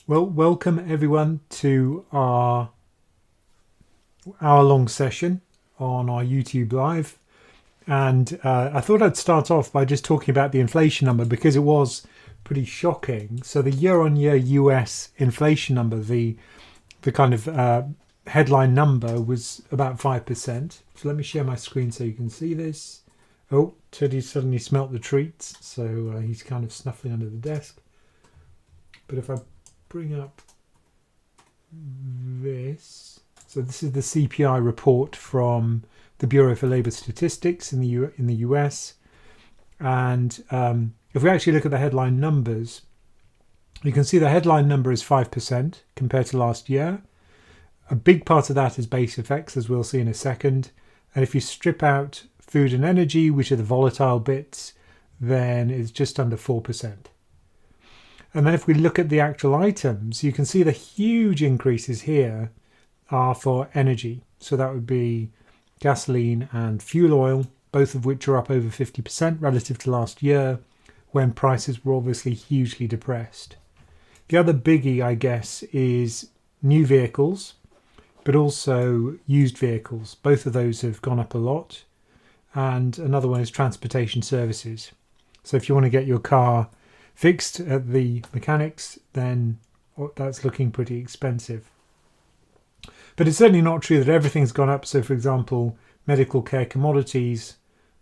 Well, welcome everyone to our hour-long session on our YouTube Live. And I thought I'd start off by just talking about the inflation number because it was pretty shocking. So the year-on-year US inflation number, the kind of headline number was about 5%. So let me share my screen so you can see this. Oh, Teddy suddenly smelt the treats, so he's kind of snuffling under the desk. But if I bring up this, so this is the CPI report from the Bureau for Labor Statistics in the US, and if we actually look at the headline numbers, you can see the headline number is 5% compared to last year. A big part of that is base effects, as we'll see in a second, and if you strip out food and energy, which are the volatile bits, then it's just under 4%. And then if we look at the actual items, you can see the huge increases here are for energy. So that would be gasoline and fuel oil, both of which are up over 50% relative to last year, when prices were obviously hugely depressed. The other biggie, I guess, is new vehicles, but also used vehicles. Both of those have gone up a lot. And another one is transportation services. So if you want to get your car fixed at the mechanics, then that's looking pretty expensive. But it's certainly not true that everything's gone up. So for example, medical care commodities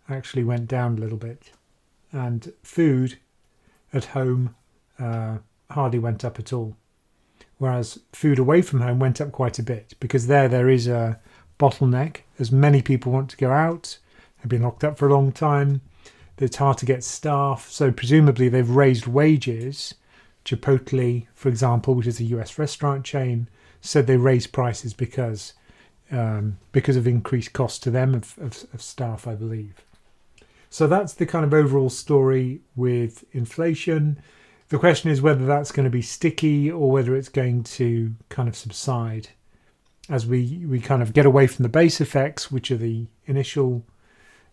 actually went down a little bit, and food at home hardly went up at all, whereas food away from home went up quite a bit, because there is a bottleneck, as many people want to go out, have been locked up for a long time. It's hard to get staff, so presumably they've raised wages. Chipotle, for example, which is a US restaurant chain, said they raised prices because of increased cost to them of staff, I believe. So that's the kind of overall story with inflation. The question is whether that's going to be sticky or whether it's going to kind of subside as we kind of get away from the base effects, which are the initial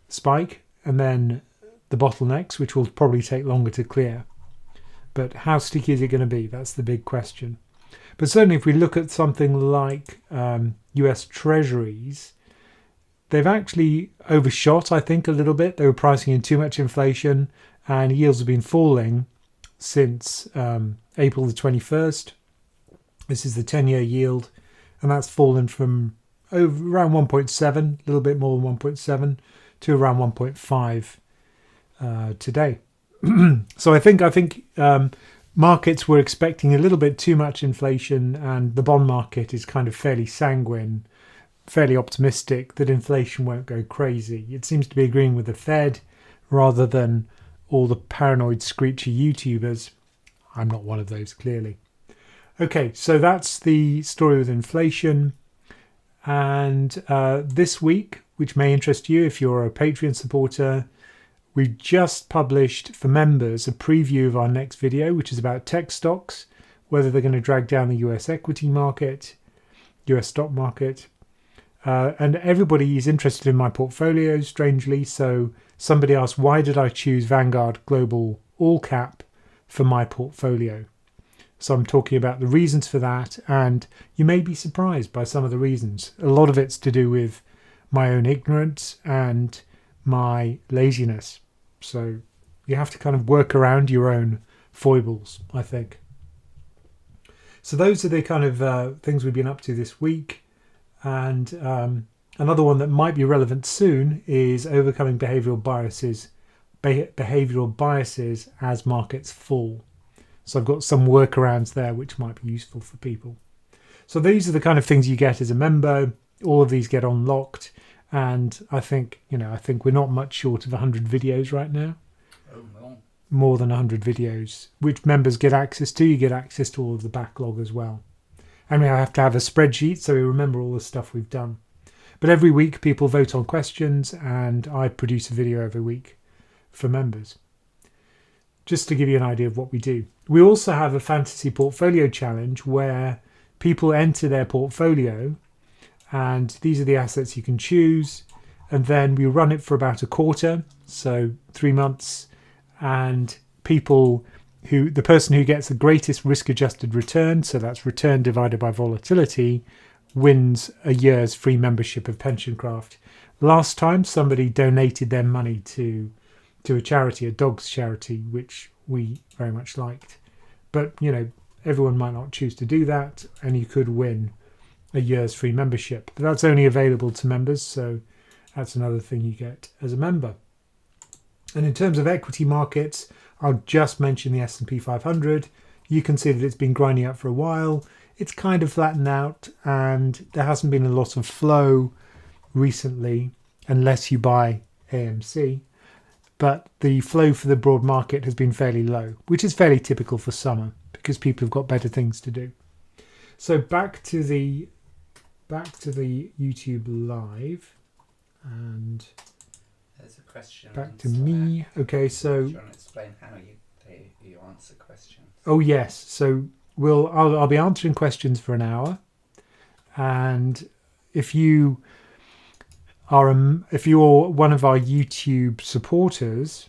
spike, and then the bottlenecks, which will probably take longer to clear. But how sticky is it going to be? That's the big question. But certainly if we look at something like US Treasuries, they've actually overshot, I think, a little bit. They were pricing in too much inflation, and yields have been falling since April the 21st. This is the 10-year yield, and that's fallen from around 1.7, a little bit more than 1.7, to around 1.5 today. So I think markets were expecting a little bit too much inflation, and the bond market is kind of fairly sanguine, fairly optimistic that inflation won't go crazy. It seems to be agreeing with the Fed rather than all the paranoid screechy YouTubers. I'm not one of those, clearly. Okay, so that's the story with inflation. And this week, which may interest you if you're a Patreon supporter, we just published for members a preview of our next video, which is about tech stocks, whether they're going to drag down the US equity market, US stock market. And everybody is interested in my portfolio, strangely. So somebody asked, why did I choose Vanguard Global All Cap for my portfolio? So I'm talking about the reasons for that, and you may be surprised by some of the reasons. A lot of it's to do with my own ignorance and my laziness. So you have to kind of work around your own foibles, I think. So those are the kind of things we've been up to this week. And another one that might be relevant soon is overcoming behavioral biases as markets fall. So I've got some workarounds there which might be useful for people. So these are the kind of things you get as a member. All of these get unlocked. And I think we're not much short of 100 videos right now. Oh, no. More than 100 videos, which members get access to. You get access to all of the backlog as well. I mean, I have to have a spreadsheet so we remember all the stuff we've done. But every week people vote on questions, and I produce a video every week for members. Just to give you an idea of what we do. We also have a fantasy portfolio challenge where people enter their portfolio, and these are the assets you can choose, and then we run it for about a quarter, so 3 months, and people the person who gets the greatest risk-adjusted return, so that's return divided by volatility, wins a year's free membership of PensionCraft. Last time somebody donated their money to a charity, a dog's charity, which we very much liked. But, everyone might not choose to do that, and you could win a year's free membership. But that's only available to members, so that's another thing you get as a member. And in terms of equity markets, I'll just mention the S&P 500. You can see that it's been grinding up for a while. It's kind of flattened out, and there hasn't been a lot of flow recently, unless you buy AMC. But the flow for the broad market has been fairly low, which is fairly typical for summer because people have got better things to do. So back to the YouTube live, and there's a question. Back to me. Okay, so do you want to explain how you answer questions? Oh yes, so I'll be answering questions for an hour, and if you're one of our YouTube supporters,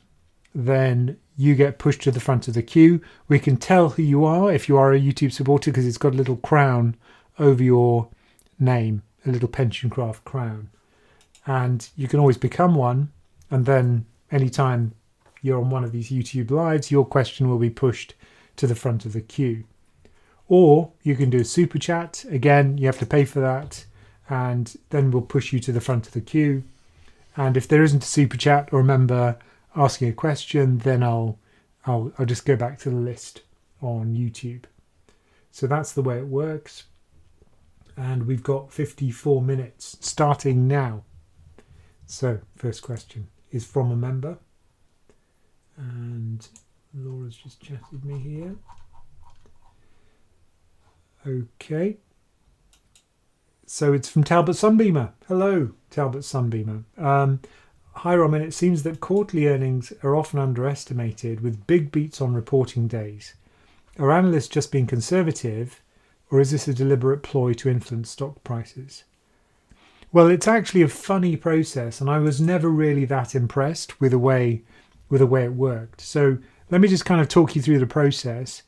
then you get pushed to the front of the queue. We can tell who you are if you are a YouTube supporter because it's got a little crown over your name, a little PensionCraft crown, and you can always become one, and then anytime you're on one of these YouTube lives, your question will be pushed to the front of the queue. Or you can do a super chat. Again, you have to pay for that, and then we'll push you to the front of the queue. And if there isn't a super chat or a member asking a question, then I'll just go back to the list on YouTube. So that's the way it works. And we've got 54 minutes starting now. So first question is from a member, and Laura's just chatted me here. Okay. So it's from Talbot Sunbeamer. Hello, Talbot Sunbeamer. Hi, Ramin. It seems that quarterly earnings are often underestimated with big beats on reporting days. Are analysts just being conservative, or is this a deliberate ploy to influence stock prices? Well, it's actually a funny process, and I was never really that impressed with the way it worked. So let me just kind of talk you through the process.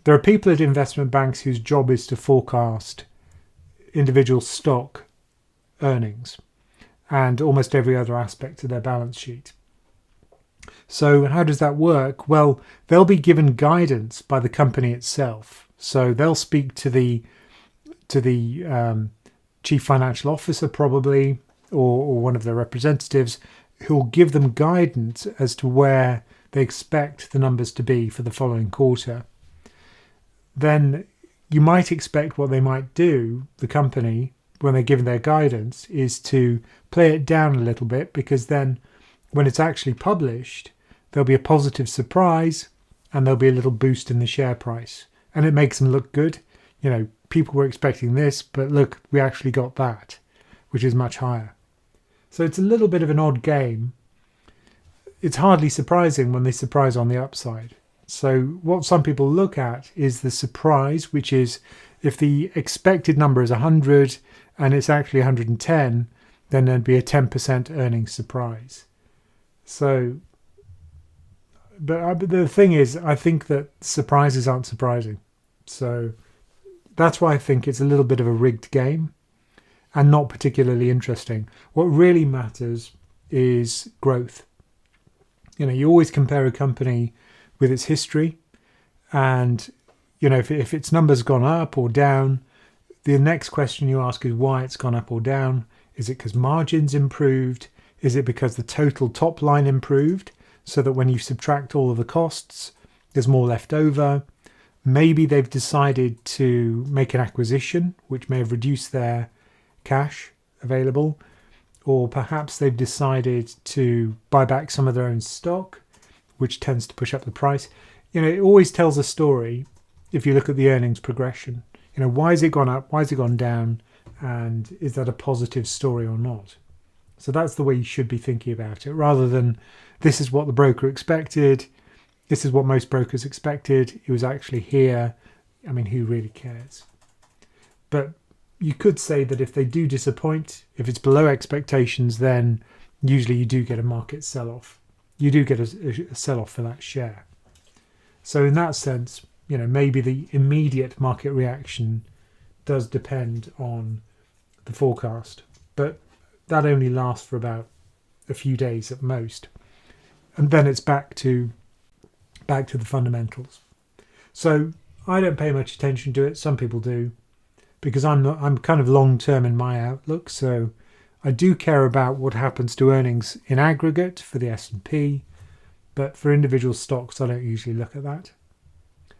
There are people at investment banks whose job is to forecast individual stock earnings and almost every other aspect of their balance sheet. So how does that work? Well, they'll be given guidance by the company itself. So they'll speak to the chief financial officer probably, or one of their representatives, who will give them guidance as to where they expect the numbers to be for the following quarter. Then you might expect what they might do, the company, when they're given their guidance, is to play it down a little bit, because then when it's actually published, there'll be a positive surprise and there'll be a little boost in the share price. And it makes them look good. People were expecting this, but look, we actually got that, which is much higher. So it's a little bit of an odd game. It's hardly surprising when they surprise on the upside. So what some people look at is the surprise, which is if the expected number is 100 and it's actually 110, then there'd be a 10% earnings surprise. So, but the thing is, I think that surprises aren't surprising. So that's why I think it's a little bit of a rigged game and not particularly interesting. What really matters is growth. You always compare a company with its history, and if its numbers gone up or down, the next question you ask is why it's gone up or down. Is it because margins improved? Is it because the total top line improved, so that when you subtract all of the costs, there's more left over? Maybe they've decided to make an acquisition, which may have reduced their cash available, or perhaps they've decided to buy back some of their own stock, which tends to push up the price. It always tells a story if you look at the earnings progression. Why has it gone up? Why has it gone down? And is that a positive story or not? So that's the way you should be thinking about it, rather than this is what the broker expected. This is what most brokers expected. It was actually here. I mean, who really cares? But you could say that if they do disappoint, if it's below expectations, then usually you do get a market sell-off. You do get a sell-off for that share. So in that sense, maybe the immediate market reaction does depend on the forecast, but that only lasts for about a few days at most, and then it's back to the fundamentals. So I don't pay much attention to it. Some people do, because I'm kind of long term in my outlook. So I do care about what happens to earnings in aggregate for the S&P, but for individual stocks, I don't usually look at that.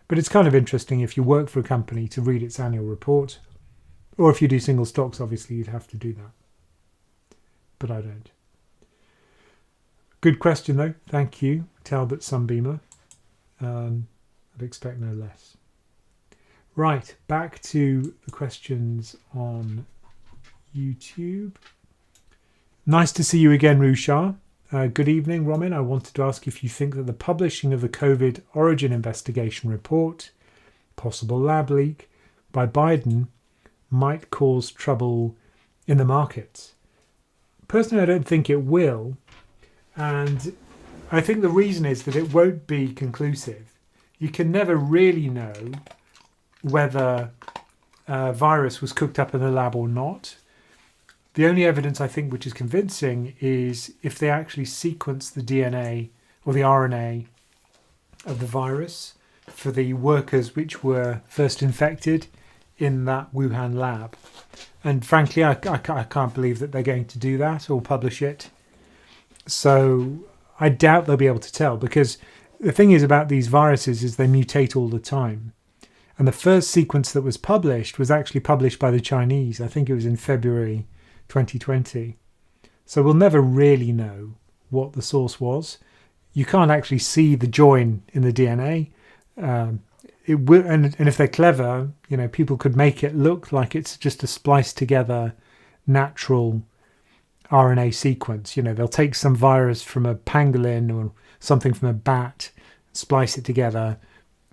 But it's kind of interesting if you work for a company to read its annual report, or if you do single stocks, obviously you'd have to do that. But I don't. Good question though. Thank you, Talbot Sunbeamer. I'd expect no less. Right, back to the questions on YouTube. Nice to see you again, Rushar. Good evening, Ramin. I wanted to ask if you think that the publishing of the COVID origin investigation report, possible lab leak, by Biden might cause trouble in the markets. Personally, I don't think it will. And I think the reason is that it won't be conclusive. You can never really know whether a virus was cooked up in the lab or not. The only evidence I think which is convincing is if they actually sequence the DNA or the RNA of the virus for the workers which were first infected in that Wuhan lab. And frankly, I can't believe that they're going to do that or publish it. So I doubt they'll be able to tell, because the thing is about these viruses is they mutate all the time. And the first sequence that was published was actually published by the Chinese. I think it was in February 2020. So we'll never really know what the source was. You can't actually see the join in the DNA. It will, and if they're clever, people could make it look like it's just a spliced together natural RNA sequence. They'll take some virus from a pangolin or something from a bat, splice it together,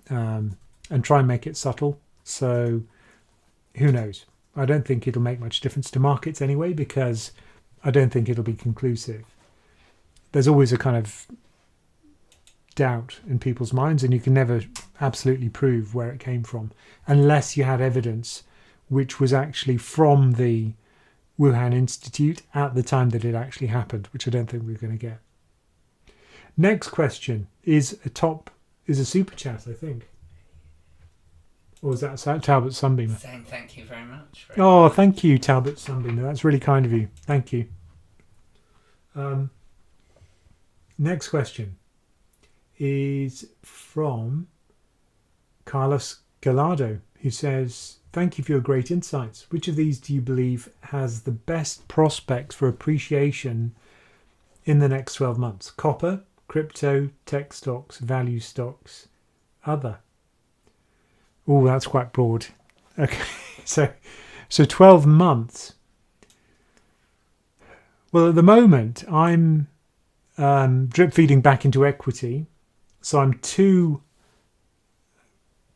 and try and make it subtle. So who knows? I don't think it'll make much difference to markets anyway, because I don't think it'll be conclusive. There's always a kind of doubt in people's minds, and you can never absolutely prove where it came from unless you had evidence which was actually from the Wuhan Institute at the time that it actually happened, which I don't think we're going to get. Next question is a super chat, I think. Or is that Talbot Sunbeamer? Saying thank you very much. Oh, thank you, Talbot Sunbeamer. That's really kind of you. Thank you. Next question is from Carlos Gallardo, who says, thank you for your great insights. Which of these do you believe has the best prospects for appreciation in the next 12 months? Copper, crypto, tech stocks, value stocks, other? Oh, that's quite broad. Okay, so 12 months. Well, at the moment, I'm drip feeding back into equity. So I'm 2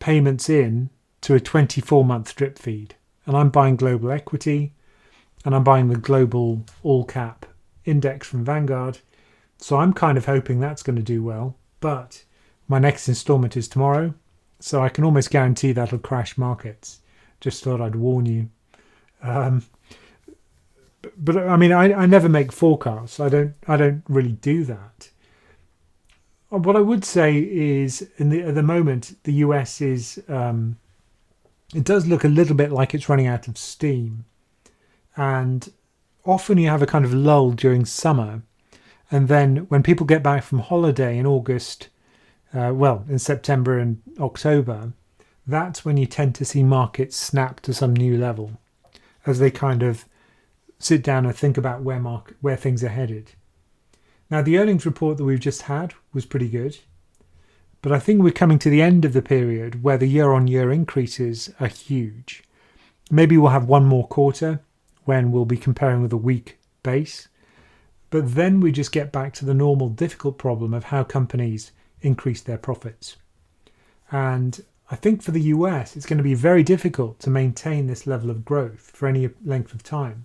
payments in to a 24-month drip feed. And I'm buying global equity, and I'm buying the global all cap index from Vanguard. So I'm kind of hoping that's going to do well. But my next installment is tomorrow. So I can almost guarantee that'll crash markets. Just thought I'd warn you. But I mean, I never make forecasts. I don't really do that. What I would say is, at the moment, the US is. It does look a little bit like it's running out of steam, and often you have a kind of lull during summer, and then when people get back from holiday in August. In September and October, that's when you tend to see markets snap to some new level as they kind of sit down and think about where things are headed. Now, the earnings report that we've just had was pretty good, but I think we're coming to the end of the period where the year-on-year increases are huge. Maybe we'll have one more quarter when we'll be comparing with a weak base, but then we just get back to the normal difficult problem of how companies increase their profits. And I think for the US, it's going to be very difficult to maintain this level of growth for any length of time,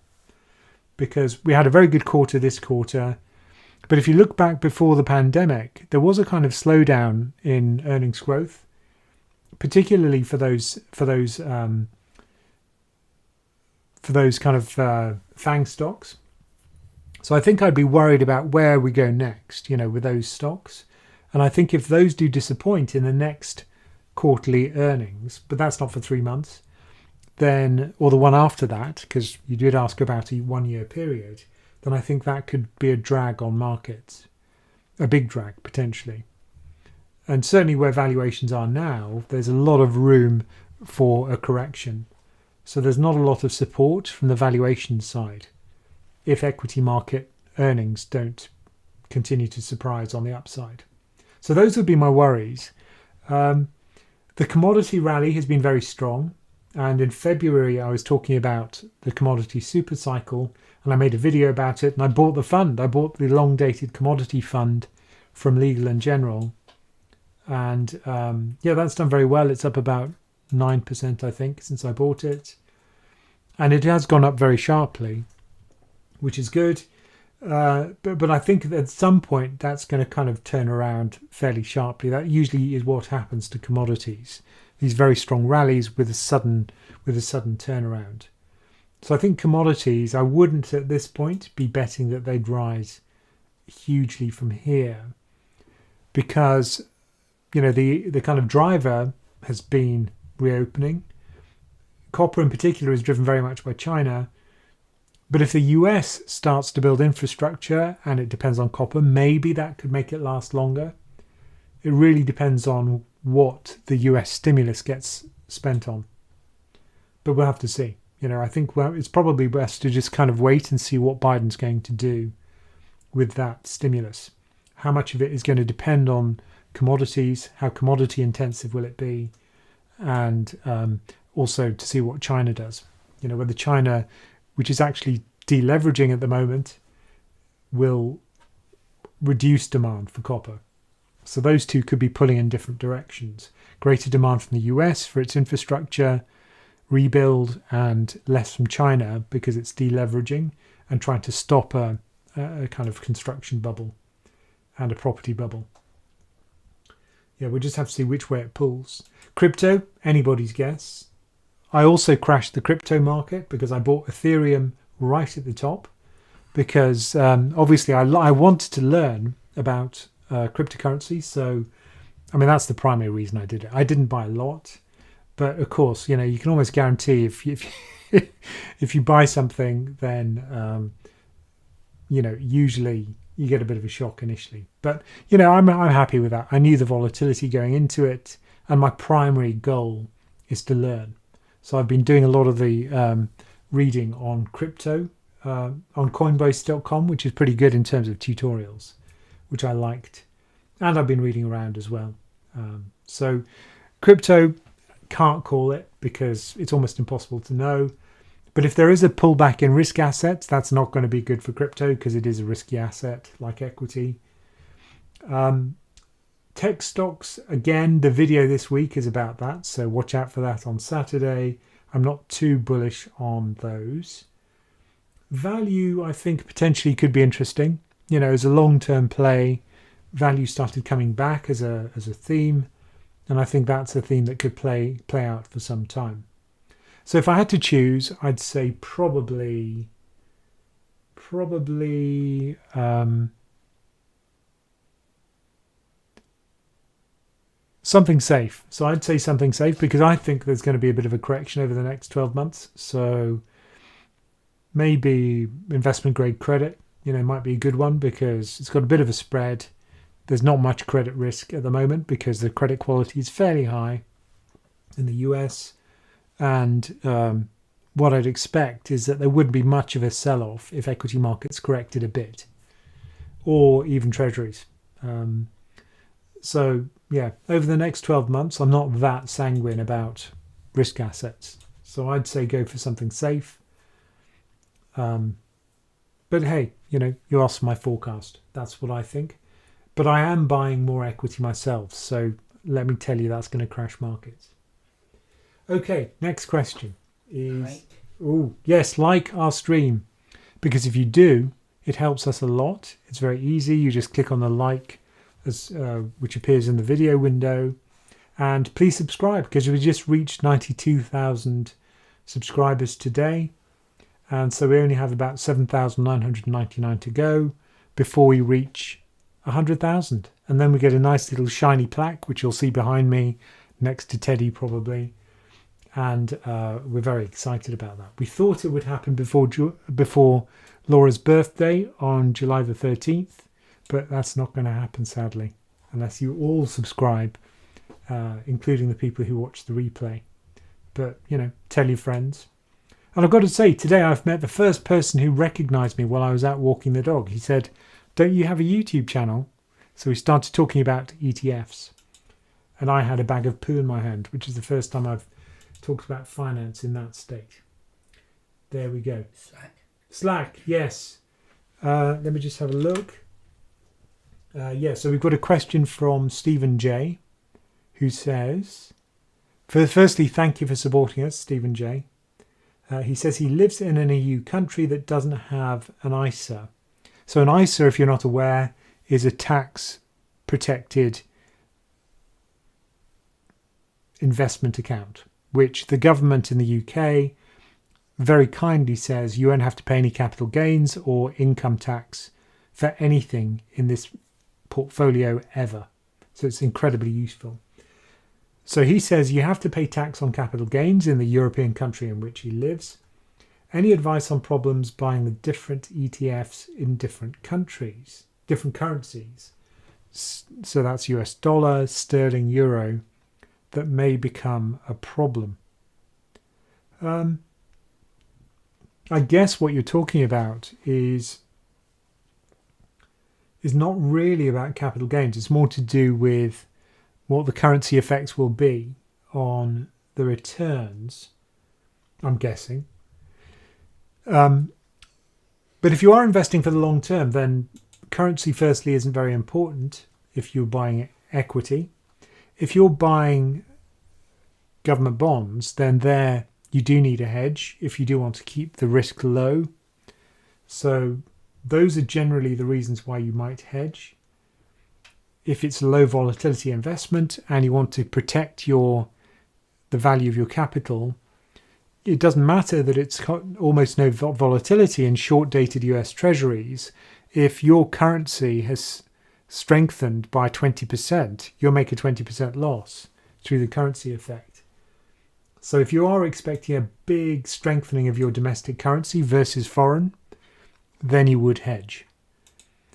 because we had a very good quarter this quarter. But if you look back before the pandemic, there was a kind of slowdown in earnings growth, particularly for those kind of FANG stocks. So I think I'd be worried about where we go next, with those stocks. And I think if those do disappoint in the next quarterly earnings, but that's not for 3 months, then, or the one after that, because you did ask about a 1 year period, then I think that could be a drag on markets, a big drag potentially. And certainly where valuations are now, there's a lot of room for a correction. So there's not a lot of support from the valuation side if equity market earnings don't continue to surprise on the upside. So those would be my worries. The commodity rally has been very strong. And in February, I was talking about the commodity super cycle, and I made a video about it. And I bought the fund. I bought the long-dated commodity fund from Legal and General. And that's done very well. It's up about 9%, I think, since I bought it. And it has gone up very sharply, which is good. But I think that at some point that's going to kind of turn around fairly sharply. That usually is what happens to commodities. These very strong rallies with a sudden turnaround. So I think commodities, I wouldn't at this point be betting that they'd rise hugely from here, because the kind of driver has been reopening. Copper in particular is driven very much by China. But if the US starts to build infrastructure, and it depends on copper, maybe that could make it last longer. It really depends on what the US stimulus gets spent on. But we'll have to see. I think it's probably best to just kind of wait and see what Biden's going to do with that stimulus. How much of it is going to depend on commodities? How commodity intensive will it be? And also to see what China does. Whether China, which is actually deleveraging at the moment, will reduce demand for copper. So those two could be pulling in different directions. Greater demand from the US for its infrastructure rebuild, and less from China because it's deleveraging and trying to stop a kind of construction bubble and a property bubble. Yeah, we'll just have to see which way it pulls. Crypto, anybody's guess. I also crashed the crypto market because I bought Ethereum right at the top because obviously I wanted to learn about cryptocurrency. So, that's the primary reason I did it. I didn't buy a lot, but of course, you can almost guarantee if you buy something, then usually you get a bit of a shock initially. But I'm happy with that. I knew the volatility going into it, and my primary goal is to learn. So I've been doing a lot of the reading on crypto on Coinbase.com, which is pretty good in terms of tutorials, which I liked. And I've been reading around as well. So crypto, can't call it because it's almost impossible to know. But if there is a pullback in risk assets, that's not going to be good for crypto because it is a risky asset like equity. Tech stocks, again, the video this week is about that. So watch out for that on Saturday. I'm not too bullish on those. Value, I think, potentially could be interesting. As a long-term play, value started coming back as a theme. And I think that's a theme that could play out for some time. So if I had to choose, I'd say probably something safe. So I'd say something safe because I think there's going to be a bit of a correction over the next 12 months. So maybe investment grade credit, might be a good one because it's got a bit of a spread. There's not much credit risk at the moment because the credit quality is fairly high in the US. And what I'd expect is that there wouldn't be much of a sell-off if equity markets corrected a bit, or even treasuries. So yeah, over the next 12 months, I'm not that sanguine about risk assets. So I'd say go for something safe. But hey, you asked for my forecast. That's what I think. But I am buying more equity myself. So let me tell you, that's going to crash markets. Okay, next question is... Oh, yes, like our stream. Because if you do, It helps us a lot. It's very easy. You just click on the like, which appears in the video window. And please subscribe, because we just reached 92,000 subscribers today. And so we only have about 7,999 to go before we reach 100,000. And then we get a nice little shiny plaque, which you'll see behind me next to Teddy probably. And we're very excited about that. We thought it would happen before Laura's birthday on July the 13th, but that's not going to happen, sadly, unless you all subscribe, including the people who watch the replay. But, tell your friends. And I've got to say, today I've met the first person who recognised me while I was out walking the dog. He said, "Don't you have a YouTube channel?" So we started talking about ETFs. And I had a bag of poo in my hand, which is the first time I've talked about finance in that state. There we go. Slack, yes. Let me just have a look. So we've got a question from Stephen J, who says, firstly, thank you for supporting us, Stephen J. He says he lives in an EU country that doesn't have an ISA. So an ISA, if you're not aware, is a tax-protected investment account, which the government in the UK very kindly says you won't have to pay any capital gains or income tax for anything in this portfolio ever. So it's incredibly useful. So he says you have to pay tax on capital gains in the European country in which he lives. Any advice on problems buying the different ETFs in different countries, different currencies? So that's US dollar, sterling, euro, that may become a problem. I guess what you're talking about is not really about capital gains. It's more to do with what the currency effects will be on the returns, I'm guessing. But if you are investing for the long term, then currency firstly isn't very important if you're buying equity. If you're buying government bonds, then there you do need a hedge if you do want to keep the risk low. So those are generally the reasons why you might hedge. If it's a low volatility investment and you want to protect the value of your capital, it doesn't matter that it's got almost no volatility in short-dated US Treasuries. If your currency has strengthened by 20%, you'll make a 20% loss through the currency effect. So if you are expecting a big strengthening of your domestic currency versus foreign, then you would hedge.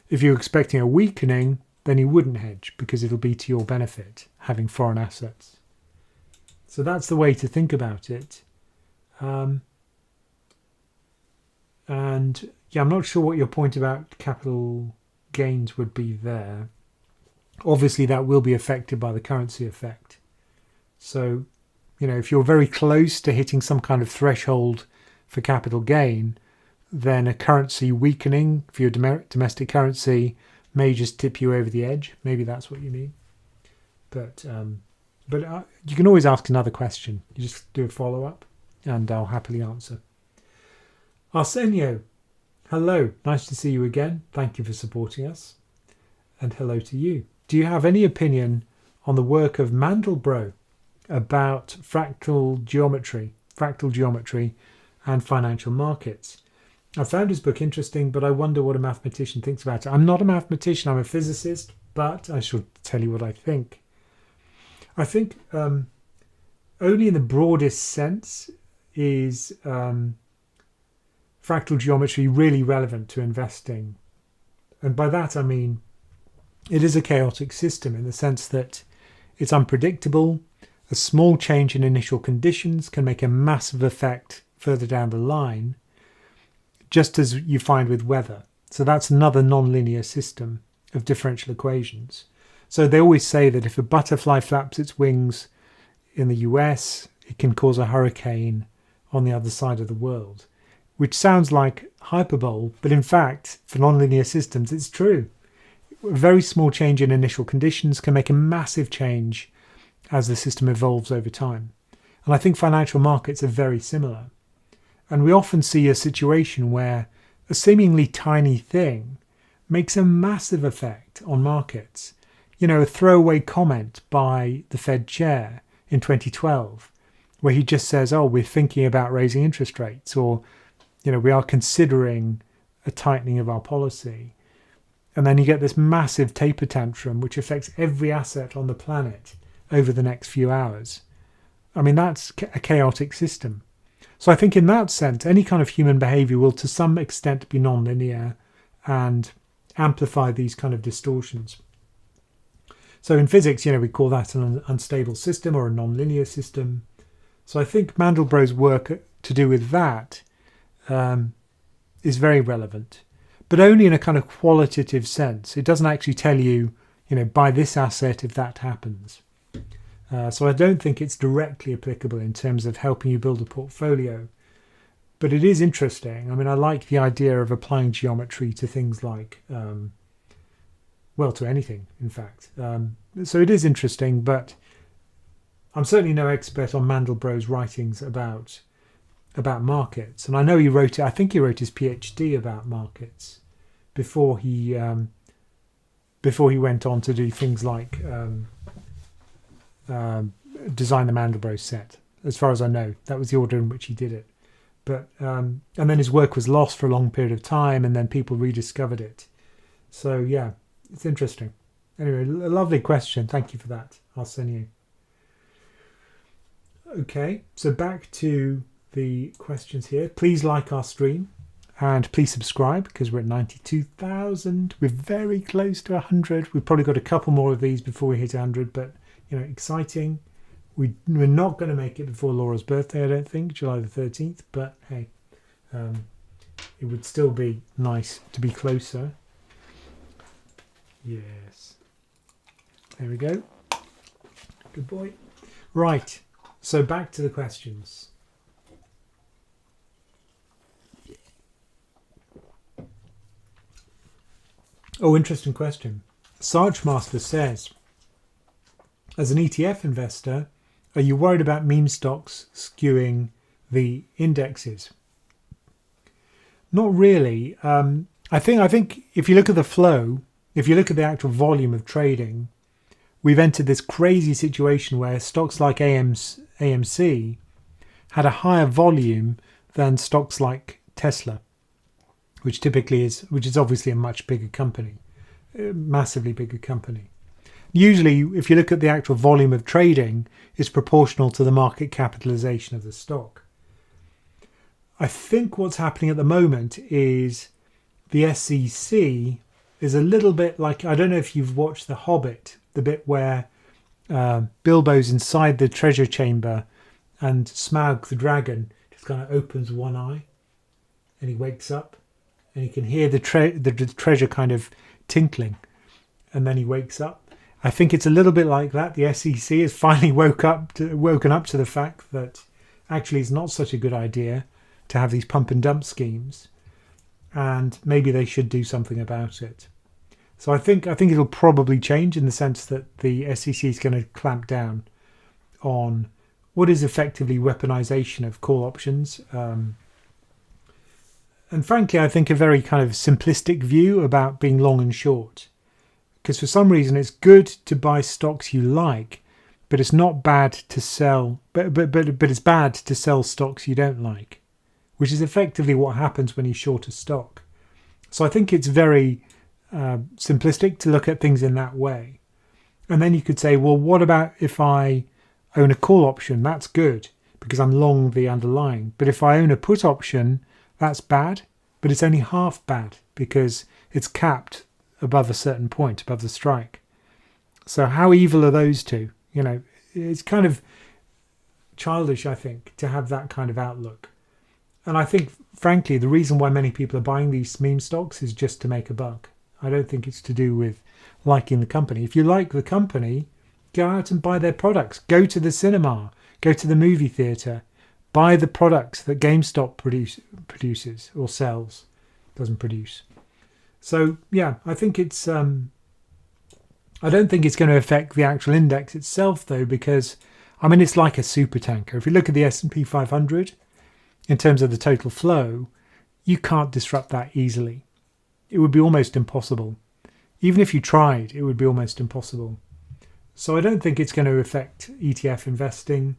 If you're expecting a weakening, then you wouldn't hedge because it'll be to your benefit having foreign assets. So that's the way to think about it. And I'm not sure what your point about capital gains would be there. Obviously, that will be affected by the currency effect. So, if you're very close to hitting some kind of threshold for capital gain, then a currency weakening for your domestic currency may just tip you over the edge. Maybe that's what you mean. But you can always ask another question. You just do a follow-up and I'll happily answer. Arsenio, hello. Nice to see you again. Thank you for supporting us. And hello to you. Do you have any opinion on the work of Mandelbrot about fractal geometry and financial markets? I found his book interesting, but I wonder what a mathematician thinks about it. I'm not a mathematician, I'm a physicist, but I shall tell you what I think. I think only in the broadest sense is fractal geometry really relevant to investing. And by that I mean it is a chaotic system in the sense that it's unpredictable. A small change in initial conditions can make a massive effect further down the line, just as you find with weather. So that's another non-linear system of differential equations. So they always say that if a butterfly flaps its wings in the US, it can cause a hurricane on the other side of the world, which sounds like hyperbole, but in fact, for non-linear systems, it's true. A very small change in initial conditions can make a massive change as the system evolves over time. And I think financial markets are very similar. And we often see a situation where a seemingly tiny thing makes a massive effect on markets. A throwaway comment by the Fed chair in 2012, where he just says, oh, we're thinking about raising interest rates, or, we are considering a tightening of our policy. And then you get this massive taper tantrum, which affects every asset on the planet over the next few hours. I mean, that's a chaotic system. So I think in that sense, any kind of human behavior will to some extent be non-linear and amplify these kind of distortions. So in physics, we call that an unstable system or a non-linear system. So I think Mandelbrot's work to do with that is very relevant, but only in a kind of qualitative sense. It doesn't actually tell you, buy this asset if that happens. So I don't think it's directly applicable in terms of helping you build a portfolio. But it is interesting. I mean, I like the idea of applying geometry to things like, to anything, in fact. So it is interesting, but I'm certainly no expert on Mandelbrot's writings about markets. And I know I think he wrote his PhD about markets before he went on to do things like design the Mandelbrot set. As far as I know, that was the order in which he did it. But and then his work was lost for a long period of time, and then people rediscovered it. So yeah, it's interesting. Anyway, a lovely question. Thank you for that, Arsenia. Okay, so back to the questions here. Please like our stream and please subscribe, because we're at 92,000. We're very close to 100. We've probably got a couple more of these before we hit 100, but exciting. We're not going to make it before Laura's birthday, I don't think, July the 13th, but hey, it would still be nice to be closer. Yes. There we go. Good boy. Right. So back to the questions. Oh, interesting question. Sarchmaster says, as an ETF investor, are you worried about meme stocks skewing the indexes? Not really. I think if you look at the flow, if you look at the actual volume of trading, we've entered this crazy situation where stocks like AMC had a higher volume than stocks like Tesla, which is obviously a much bigger company, a massively bigger company. Usually, if you look at the actual volume of trading, it's proportional to the market capitalization of the stock. I think what's happening at the moment is the SEC is a little bit like, I don't know if you've watched The Hobbit, the bit where Bilbo's inside the treasure chamber and Smaug the dragon just kind of opens one eye and he wakes up and he can hear the treasure kind of tinkling, and then he wakes up. I think it's a little bit like that. The SEC has finally woken up to the fact that actually it's not such a good idea to have these pump and dump schemes, and maybe they should do something about it. So I think it'll probably change in the sense that the SEC is going to clamp down on what is effectively weaponization of call options. And frankly, I think a very kind of simplistic view about being long and short. Because for some reason it's good to buy stocks you like, but it's not bad to sell. But it's bad to sell stocks you don't like, which is effectively what happens when you short a stock. So I think it's very simplistic to look at things in that way. And then you could say, well, what about if I own a call option? That's good because I'm long the underlying. But if I own a put option, that's bad, but it's only half bad because it's capped above a certain point, above the strike. So how evil are those two? It's kind of childish, I think, to have that kind of outlook. And I think, frankly, the reason why many people are buying these meme stocks is just to make a buck. I don't think it's to do with liking the company. If you like the company, go out and buy their products. Go to the cinema. Go to the movie theatre. Buy the products that GameStop produces or sells. Doesn't produce. So, yeah, I think it's... I don't think it's going to affect the actual index itself, though, because, it's like a super tanker. If you look at the S&P 500, in terms of the total flow, you can't disrupt that easily. It would be almost impossible. Even if you tried, it would be almost impossible. So I don't think it's going to affect ETF investing.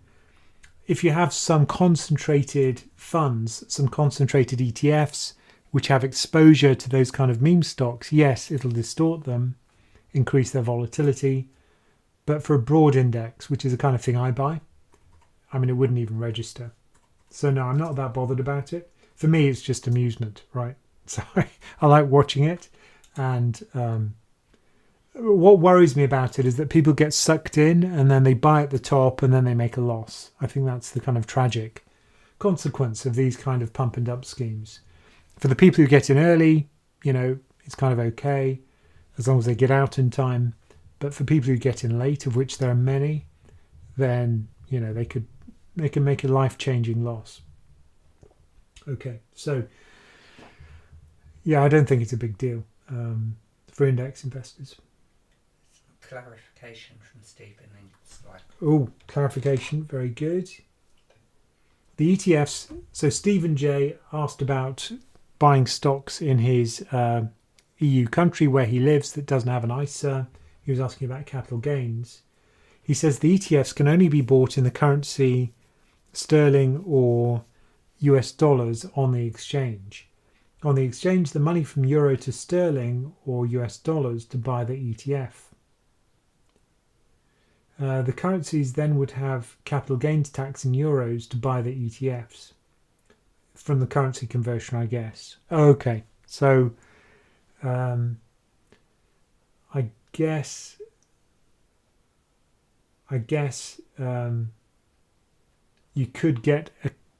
If you have some concentrated funds, some concentrated ETFs, which have exposure to those kind of meme stocks, yes, it'll distort them, increase their volatility. But for a broad index, which is the kind of thing I buy, I mean, it wouldn't even register. So no, I'm not that bothered about it. For me, it's just amusement, right? So I like watching it. And what worries me about it is that people get sucked in and then they buy at the top and then they make a loss. I think that's the kind of tragic consequence of these kind of pump and dump schemes. For the people who get in early, it's kind of okay as long as they get out in time. But for people who get in late, of which there are many, then they can make a life-changing loss. Okay, so yeah, I don't think it's a big deal for index investors. Clarification from Stephen. Oh, clarification, very good. The ETFs. So Stephen J asked about buying stocks in his EU country where he lives that doesn't have an ISA. He was asking about capital gains. He says the ETFs can only be bought in the currency sterling or US dollars on the exchange. On the exchange, the money from euro to sterling or US dollars to buy the ETF. The currencies then would have capital gains tax in euros to buy the ETFs from the currency conversion, I guess. Okay, so I guess you could get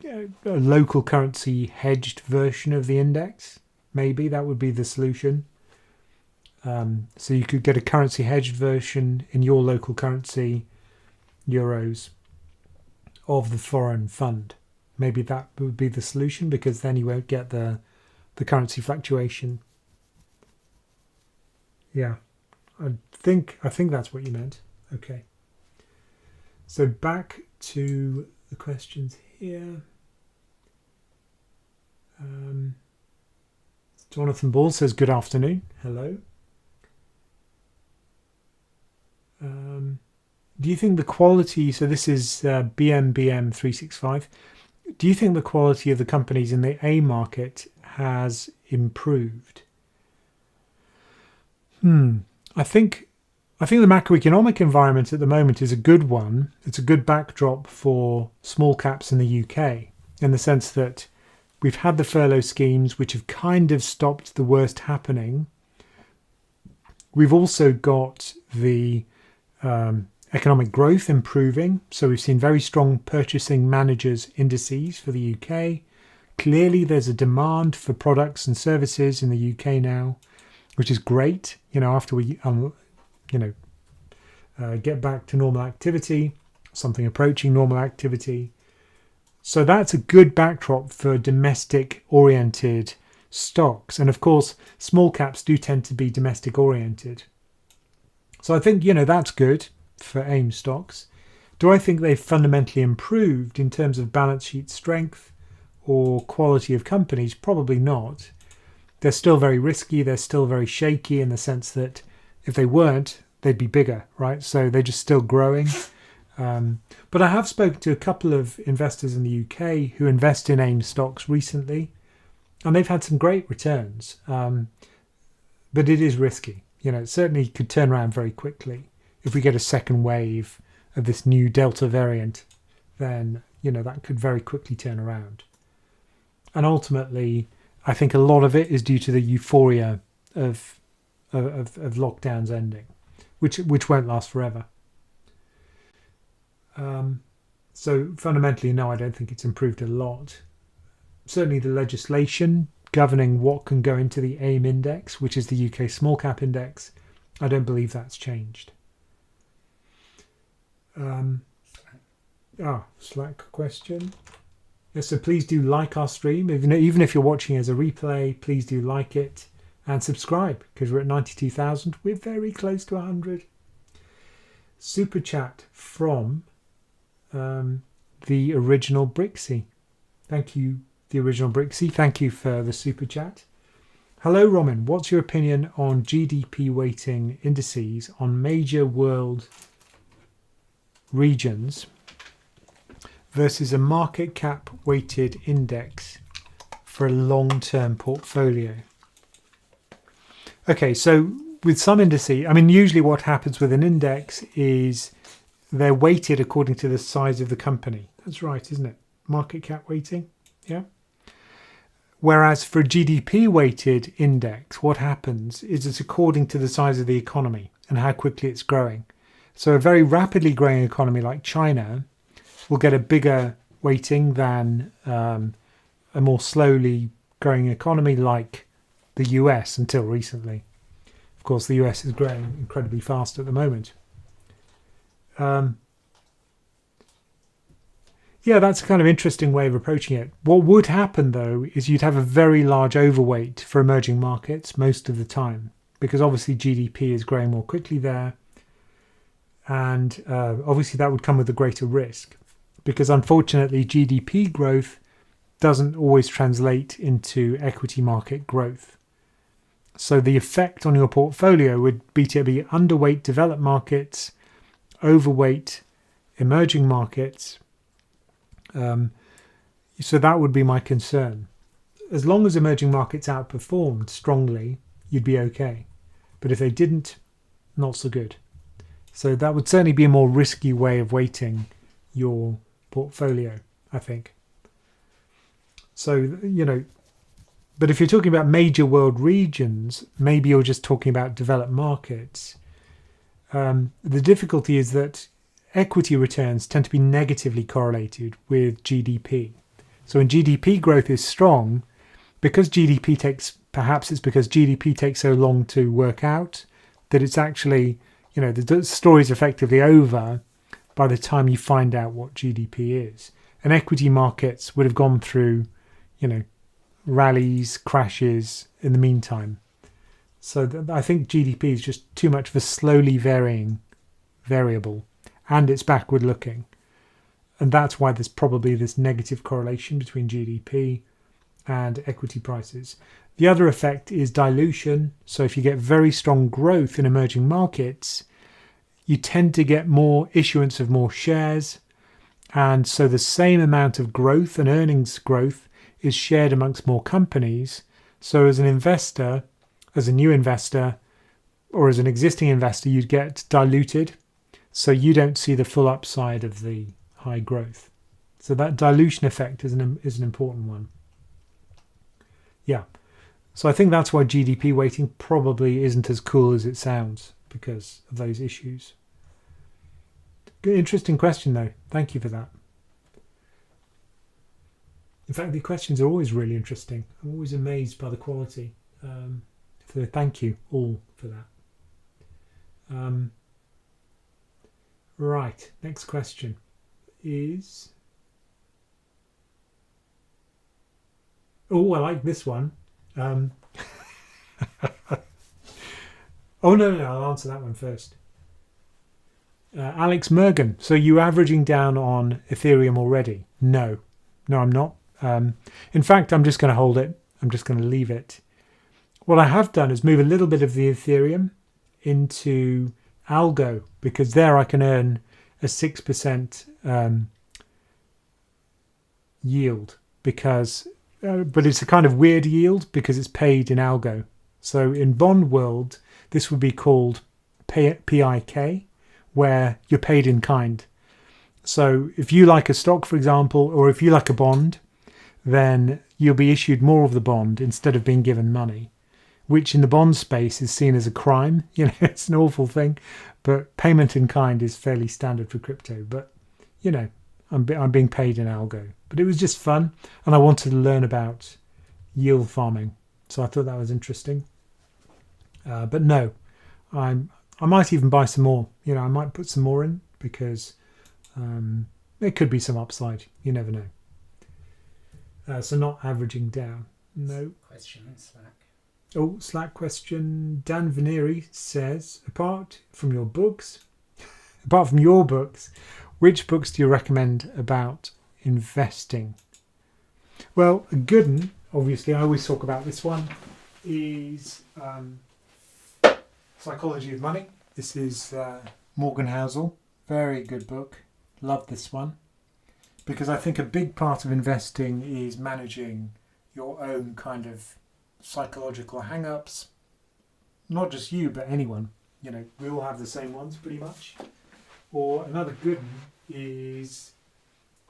a local currency hedged version of the index. Maybe that would be the solution. So you could get a currency hedged version in your local currency, euros, of the foreign fund. Maybe that would be the solution, because then you won't get the currency fluctuation. Yeah, I think that's what you meant. Okay. So back to the questions here. Jonathan Ball says, good afternoon. Hello. Do you think the quality, so this is BMBM365, do you think the quality of the companies in the A market has improved? I think the macroeconomic environment at the moment is a good one. It's a good backdrop for small caps in the UK, in the sense that we've had the furlough schemes, which have kind of stopped the worst happening. We've also got the economic growth improving. So we've seen very strong purchasing managers indices for the UK. Clearly, there's a demand for products and services in the UK now, which is great. After we, get back to normal activity, something approaching normal activity. So that's a good backdrop for domestic-oriented stocks. And of course, small caps do tend to be domestic-oriented. So I think, that's good for AIM stocks. Do I think they've fundamentally improved in terms of balance sheet strength or quality of companies? Probably not. They're still very risky. They're still very shaky in the sense that if they weren't, they'd be bigger, right? So they're just still growing. But I have spoken to a couple of investors in the UK who invest in AIM stocks recently, and they've had some great returns. But it is risky. It certainly could turn around very quickly. If we get a second wave of this new Delta variant, then, that could very quickly turn around. And ultimately, I think a lot of it is due to the euphoria of lockdowns ending, which won't last forever. So fundamentally, no, I don't think it's improved a lot. Certainly the legislation governing what can go into the AIM index, which is the UK small cap index, I don't believe that's changed. Slack question. Yes, so please do like our stream. Even if you're watching as a replay, please do like it and subscribe, because we're at 92,000. We're very close to 100. Super chat from the original Brixie. Thank you the original Brixie. Thank you for the super chat. Hello, Ramin. What's your opinion on GDP weighting indices on major world regions versus a market cap weighted index for a long-term portfolio? Okay, so with some indices, I mean, usually what happens with an index is they're weighted according to the size of the company. That's right, isn't it? Market cap weighting, yeah. Whereas for a GDP weighted index, what happens is it's according to the size of the economy and how quickly it's growing. So a very rapidly growing economy like China will get a bigger weighting than a more slowly growing economy like the US until recently. Of course, the US is growing incredibly fast at the moment. Yeah, that's a kind of interesting way of approaching it. What would happen, though, is you'd have a very large overweight for emerging markets most of the time, because obviously GDP is growing more quickly there. And obviously that would come with a greater risk, because unfortunately GDP growth doesn't always translate into equity market growth. So the effect on your portfolio would be to be underweight developed markets, overweight emerging markets. So that would be my concern. As long as emerging markets outperformed strongly, you'd be okay. But if they didn't, not so good. So that would certainly be a more risky way of weighting your portfolio, I think. So, but if you're talking about major world regions, maybe you're just talking about developed markets. The difficulty is that equity returns tend to be negatively correlated with GDP. So when GDP growth is strong, because perhaps it's because GDP takes so long to work out that it's actually, the story's effectively over by the time you find out what GDP is. And equity markets would have gone through, rallies, crashes in the meantime. So I think GDP is just too much of a slowly varying variable. And it's backward looking. And that's why there's probably this negative correlation between GDP and equity prices. The other effect is dilution. So if you get very strong growth in emerging markets, you tend to get more issuance of more shares. And so the same amount of growth and earnings growth is shared amongst more companies. So as an investor, as a new investor, or as an existing investor, you'd get diluted. So you don't see the full upside of the high growth. So that dilution effect is an important one. Yeah. So I think that's why GDP weighting probably isn't as cool as it sounds, because of those issues. Good, interesting question, though. Thank you for that. In fact, the questions are always really interesting. I'm always amazed by the quality. So thank you all for that. Right, next question is... Oh, I like this one. Oh, no, I'll answer that one first. Alex Mergen, so you averaging down on Ethereum already? No, I'm not. In fact, I'm just going to hold it. I'm just going to leave it. What I have done is move a little bit of the Ethereum into Algo, because there I can earn a 6% yield, because but it's a kind of weird yield because it's paid in Algo. So in bond world, this would be called PIK, where you're paid in kind. So if you like a stock, for example, or if you like a bond, then you'll be issued more of the bond instead of being given money, which in the bond space is seen as a crime. It's an awful thing, but payment in kind is fairly standard for crypto. But, I'm being paid in Algo. But it was just fun, and I wanted to learn about yield farming. So I thought that was interesting. But no, I might even buy some more. I might put some more in, because there could be some upside. You never know. So not averaging down. No. Question in Slack. Oh, Slack question. Dan Veneri says, apart from your books, which books do you recommend about investing? Well, a good one, obviously, I always talk about this one, is Psychology of Money. This is Morgan Housel. Very good book. Love this one. Because I think a big part of investing is managing your own kind of psychological hang-ups. Not just you, but anyone. You know, we all have the same ones pretty much. Or another good one is,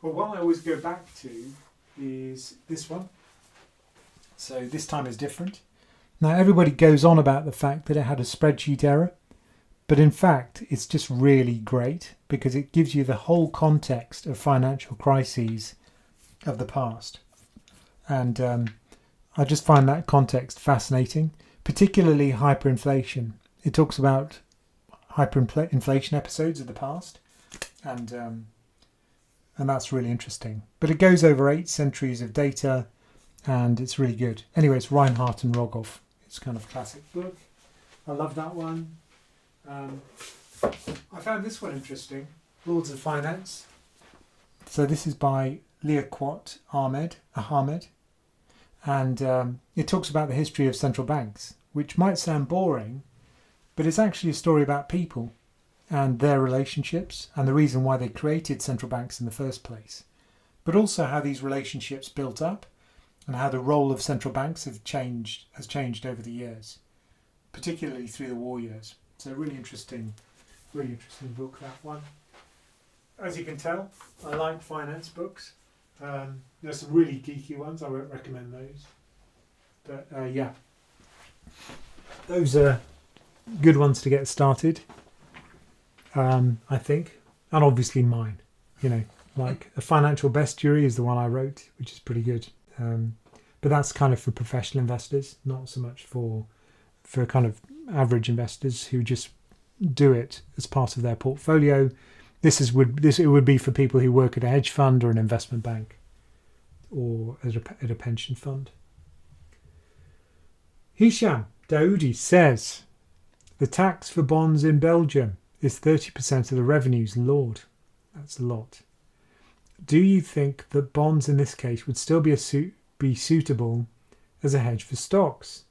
well, one I always go back to is this one. So this time is different. Now everybody goes on about the fact that it had a spreadsheet error, but in fact it's just really great because it gives you the whole context of financial crises of the past. And I just find that context fascinating, particularly hyperinflation. It talks about hyperinflation episodes of the past, and that's really interesting. But it goes over 8 centuries of data, and it's really good. Anyway, it's Reinhardt and Rogoff. It's kind of a classic book. I love that one. I found this one interesting, Lords of Finance. So this is by Liaquat Ahmed, and it talks about the history of central banks, which might sound boring, but it's actually a story about people and their relationships and the reason why they created central banks in the first place, but also how these relationships built up and how the role of central banks has changed over the years, particularly through the war years. So really interesting book, that one. As you can tell, I like finance books. There's some really geeky ones. I won't recommend those, but yeah, those are good ones to get started. I think, and obviously mine. You know, like A Financial Bestiary is the one I wrote, which is pretty good. But that's kind of for professional investors, not so much for kind of average investors who just do it as part of their portfolio. It would be for people who work at a hedge fund or an investment bank or at a pension fund. Hisham Daoudi says the tax for bonds in Belgium is 30% of the revenues. Lord, that's a lot. Do you think that bonds in this case would still be suitable as a hedge for stocks?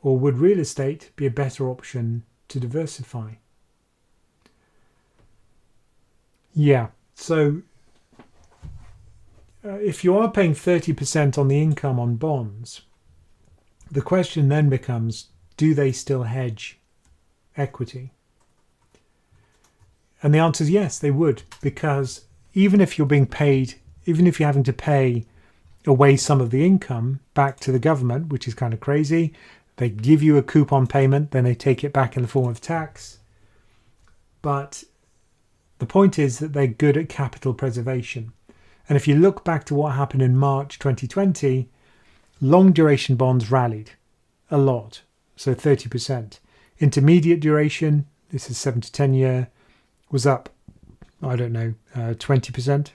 Or would real estate be a better option to diversify? Yeah, so if you are paying 30% on the income on bonds, the question then becomes, do they still hedge equity? And the answer is yes, they would, because even if you're having to pay away some of the income back to the government, which is kind of crazy, they give you a coupon payment, then they take it back in the form of tax. But the point is that they're good at capital preservation. And if you look back to what happened in March 2020, long duration bonds rallied a lot, so 30%. Intermediate duration, this is 7 to 10 year, was up, 20%.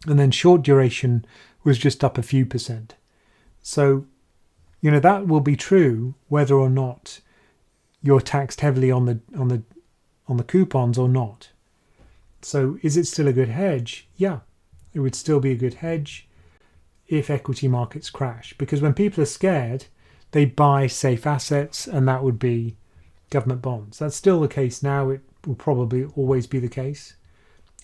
And then short duration was just up a few percent. So, you know, that will be true whether or not you're taxed heavily on the coupons or not. So is it still a good hedge? Yeah, it would still be a good hedge if equity markets crash, because when people are scared, they buy safe assets, and that would be government bonds. That's still the case now. It will probably always be the case,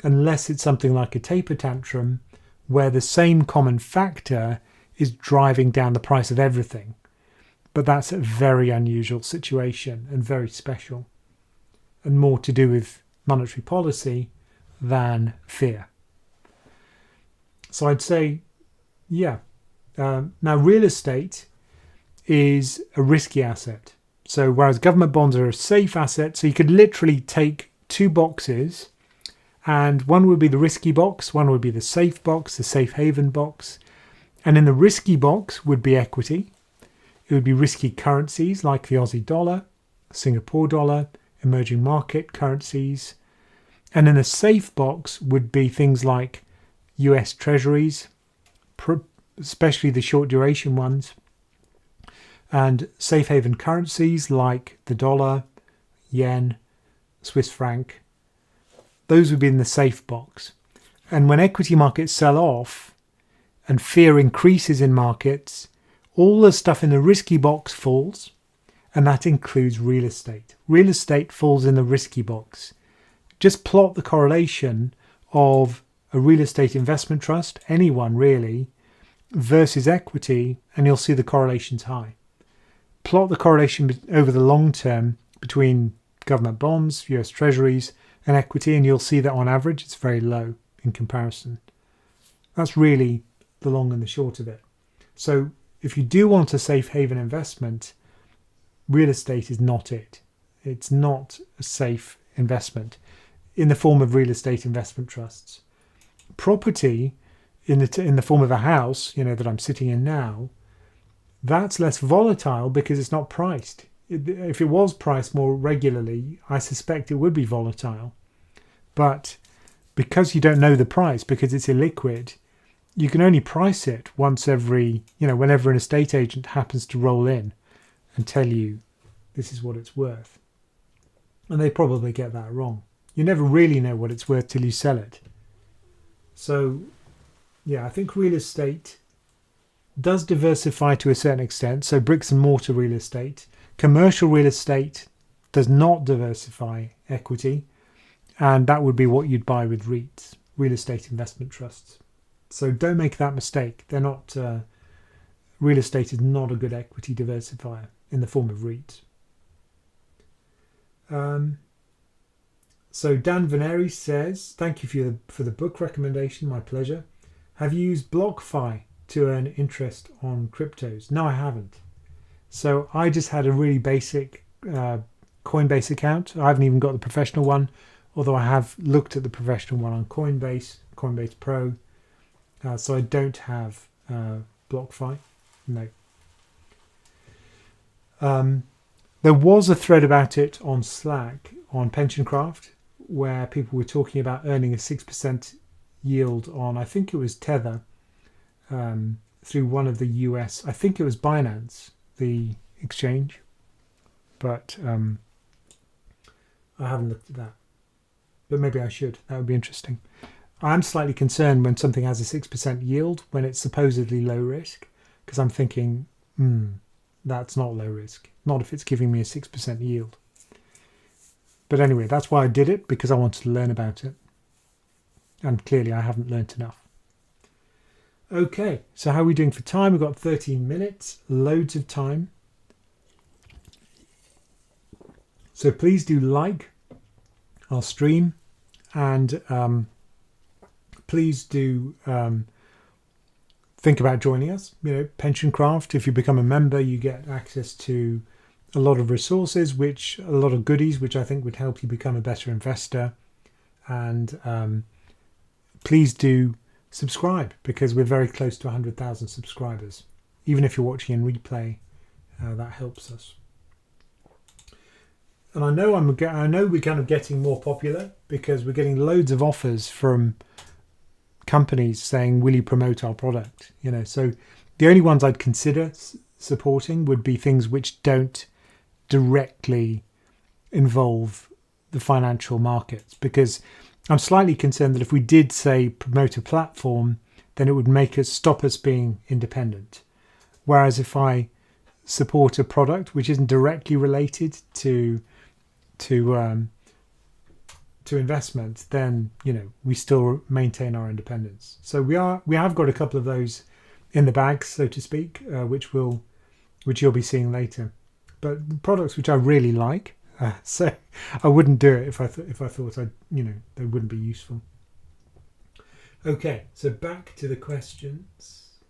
unless it's something like a taper tantrum where the same common factor is driving down the price of everything. But that's a very unusual situation and very special, and more to do with monetary policy than fear. So I'd say, yeah. Now, real estate is a risky asset. So whereas government bonds are a safe asset, so you could literally take 2 boxes, and one would be the risky box, one would be the safe box, the safe haven box. And in the risky box would be equity. It would be risky currencies like the Aussie dollar, Singapore dollar, emerging market currencies. And in the safe box would be things like US treasuries, especially the short duration ones, and safe haven currencies like the dollar, yen, Swiss franc. Those would be in the safe box. And when equity markets sell off, and fear increases in markets, all the stuff in the risky box falls, and that includes real estate. Real estate falls in the risky box. Just plot the correlation of a real estate investment trust, anyone really, versus equity, and you'll see the correlation's high. Plot the correlation over the long term between government bonds, US treasuries, and equity, and you'll see that on average it's very low in comparison. That's really the long and the short of it. So if you do want a safe haven investment, real estate is not it. It's not a safe investment in the form of real estate investment trusts. Property in the form of a house, that I'm sitting in now, that's less volatile because it's not priced. If it was priced more regularly, I suspect it would be volatile. But because you don't know the price, because it's illiquid, you can only price it once every, whenever an estate agent happens to roll in and tell you this is what it's worth. And they probably get that wrong. You never really know what it's worth till you sell it. So, I think real estate does diversify to a certain extent. So bricks and mortar real estate. Commercial real estate does not diversify equity. And that would be what you'd buy with REITs, real estate investment trusts. So don't make that mistake. They're not. Real estate is not a good equity diversifier in the form of REITs. So Dan Veneri says, thank you for the book recommendation, my pleasure. Have you used BlockFi to earn interest on cryptos? No, I haven't. So I just had a really basic Coinbase account. I haven't even got the professional one, although I have looked at the professional one on Coinbase Pro. So I don't have BlockFi. No. There was a thread about it on Slack on PensionCraft where people were talking about earning a 6% yield on, I think it was Tether, through one of the US, I think it was Binance, the exchange. But I haven't looked at that. But maybe I should. That would be interesting. I'm slightly concerned when something has a 6% yield when it's supposedly low risk, because I'm thinking, that's not low risk. Not if it's giving me a 6% yield. But anyway, that's why I did it, because I wanted to learn about it. And clearly I haven't learnt enough. Okay, so how are we doing for time? We've got 13 minutes, loads of time. So please do like our stream, and please do think about joining us. PensionCraft, if you become a member, you get access to a lot of resources, a lot of goodies, which I think would help you become a better investor. And please do subscribe, because we're very close to 100,000 subscribers. Even if you're watching in replay, that helps us. And I know we're kind of getting more popular, because we're getting loads of offers from companies saying, will you promote our product? So the only ones I'd consider supporting would be things which don't directly involve the financial markets, because I'm slightly concerned that if we did say promote a platform, then it would stop us being independent. Whereas if I support a product which isn't directly related to investment, then we still maintain our independence. So we have got a couple of those in the bag, so to speak, which you'll be seeing later. But products which I really like, so I wouldn't do it if I thought they wouldn't be useful. Okay, so back to the questions.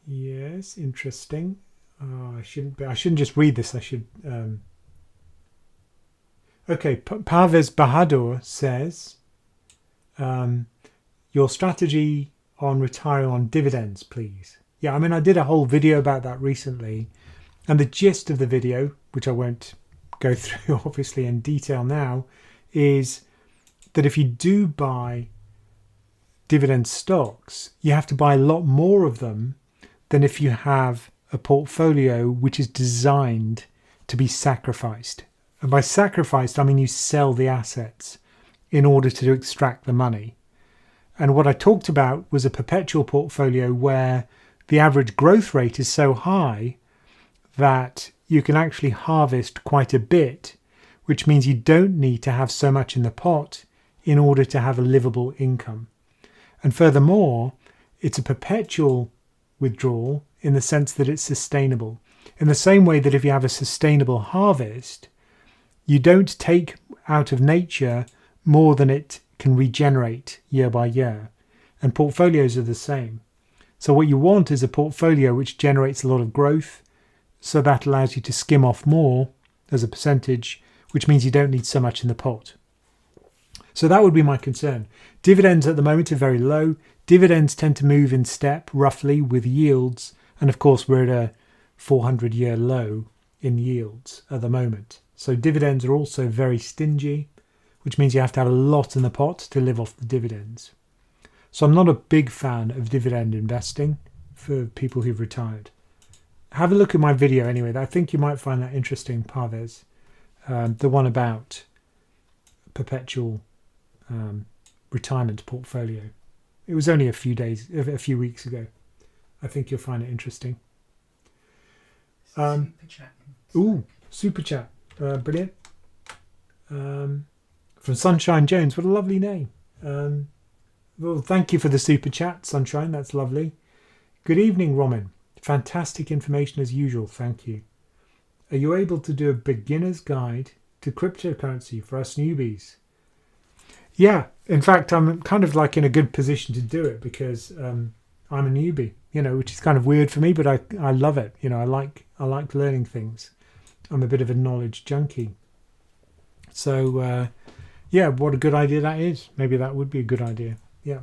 Yes, interesting. I shouldn't just read this. I should. Okay, Parvez Bahadur says, your strategy on retiring on dividends, please. Yeah, I did a whole video about that recently, and the gist of the video, which I won't go through obviously in detail now, is that if you do buy dividend stocks, you have to buy a lot more of them than if you have a portfolio which is designed to be sacrificed. And by sacrificed, I mean you sell the assets in order to extract the money. And what I talked about was a perpetual portfolio where the average growth rate is so high that you can actually harvest quite a bit, which means you don't need to have so much in the pot in order to have a livable income. And furthermore, it's a perpetual withdrawal in the sense that it's sustainable. In the same way that if you have a sustainable harvest, you don't take out of nature more than it can regenerate year by year. And portfolios are the same. So what you want is a portfolio which generates a lot of growth, so that allows you to skim off more as a percentage, which means you don't need so much in the pot. So that would be my concern. Dividends at the moment are very low. Dividends tend to move in step roughly with yields. And of course, we're at a 400-year low in yields at the moment. So dividends are also very stingy, which means you have to have a lot in the pot to live off the dividends. So I'm not a big fan of dividend investing for people who've retired. Have a look at my video anyway. I think you might find that interesting, Parvez. The one about perpetual retirement portfolio. It was only a few weeks ago. I think you'll find it interesting. Super chat. Ooh, super chat. Brilliant. From Sunshine Jones. What a lovely name. Well, thank you for the super chat, Sunshine. That's lovely. Good evening, Ramin. Fantastic information as usual. Thank you. Are you able to do a beginner's guide to cryptocurrency for us newbies? Yeah, in fact, I'm kind of like in a good position to do it because I'm a newbie, which is kind of weird for me, but I love it. I like learning things. I'm a bit of a knowledge junkie. So, yeah, what a good idea that is. Maybe that would be a good idea. Yeah.